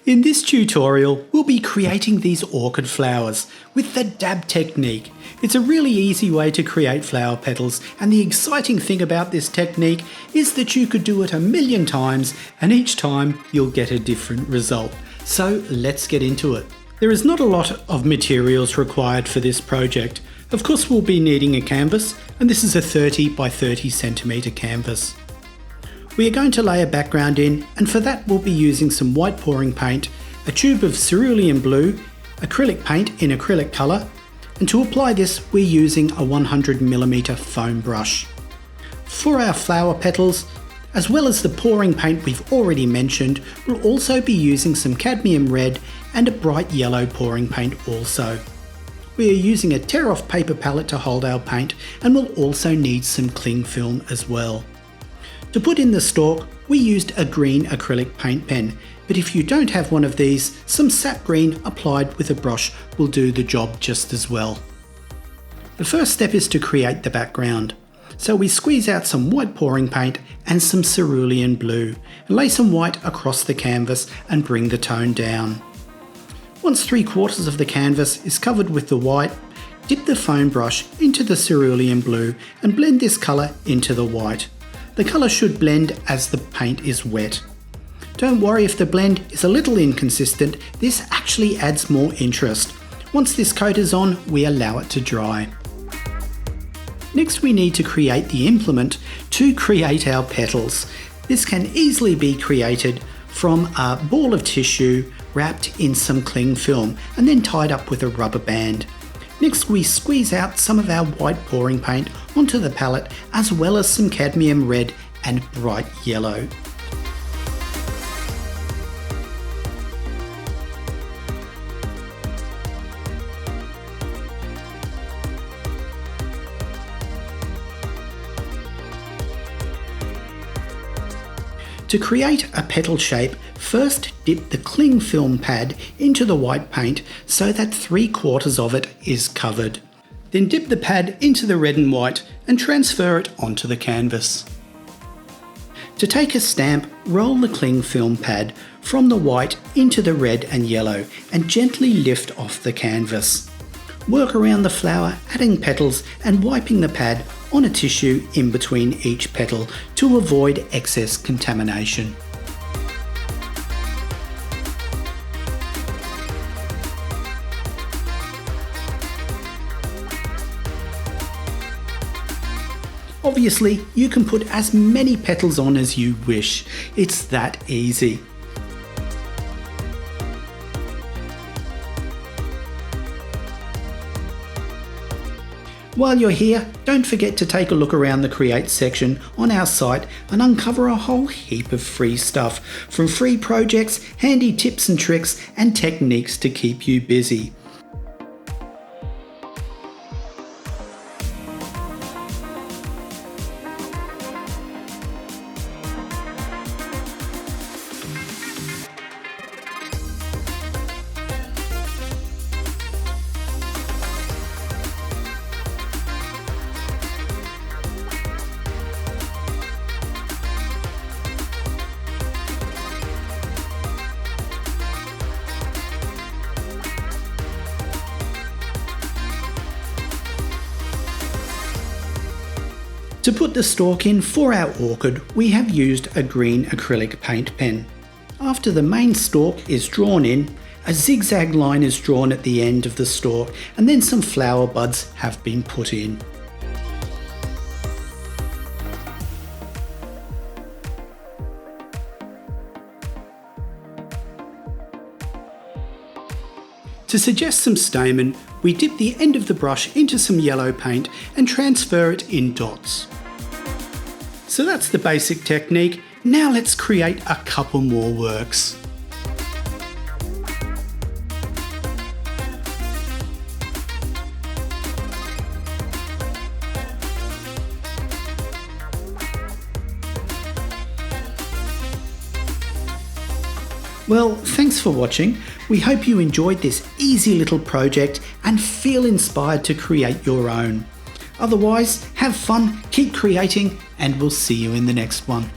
In this tutorial, we'll be creating these orchid flowers with the dab technique. It's a really easy way to create flower petals, and the exciting thing about this technique is that you could do it 1,000,000 times and each time you'll get a different result. So let's get into it. There is not a lot of materials required for this project. Of course, we'll be needing a canvas, and this is a 30 by 30 centimetre canvas. We are going to lay a background in, and for that we'll be using some white pouring paint, a tube of cerulean blue, acrylic paint in acrylic colour, and to apply this we're using a 100mm foam brush. For our flower petals, as well as the pouring paint we've already mentioned, we'll also be using some cadmium red and a bright yellow pouring paint also. We are using a tear-off paper palette to hold our paint, and we'll also need some cling film as well. To put in the stalk, we used a green acrylic paint pen, but if you don't have one of these, some sap green applied with a brush will do the job just as well. The first step is to create the background. So we squeeze out some white pouring paint and some cerulean blue, and lay some white across the canvas and bring the tone down. Once 3/4 of the canvas is covered with the white, dip the foam brush into the cerulean blue and blend this colour into the white. The colour should blend as the paint is wet. Don't worry if the blend is a little inconsistent, this actually adds more interest. Once this coat is on, we allow it to dry. Next we need to create the implement to create our petals. This can easily be created from a ball of tissue wrapped in some cling film and then tied up with a rubber band. Next we squeeze out some of our white pouring paint onto the palette, as well as some cadmium red and bright yellow. To create a petal shape, first dip the cling film pad into the white paint so that 3/4 of it is covered. Then dip the pad into the red and white and transfer it onto the canvas. To take a stamp, roll the cling film pad from the white into the red and yellow and gently lift off the canvas. Work around the flower, adding petals and wiping the pad on a tissue in between each petal to avoid excess contamination. Obviously, you can put as many petals on as you wish. It's that easy. While you're here, don't forget to take a look around the Create section on our site and uncover a whole heap of free stuff, from free projects, handy tips and tricks, and techniques to keep you busy. To put the stalk in for our orchid, we have used a green acrylic paint pen. After the main stalk is drawn in, a zigzag line is drawn at the end of the stalk, and then some flower buds have been put in. To suggest some stamen, we dip the end of the brush into some yellow paint and transfer it in dots. So that's the basic technique. Now let's create a couple more works. Well, thanks for watching. We hope you enjoyed this easy little project and feel inspired to create your own. Otherwise, have fun, keep creating, and we'll see you in the next one.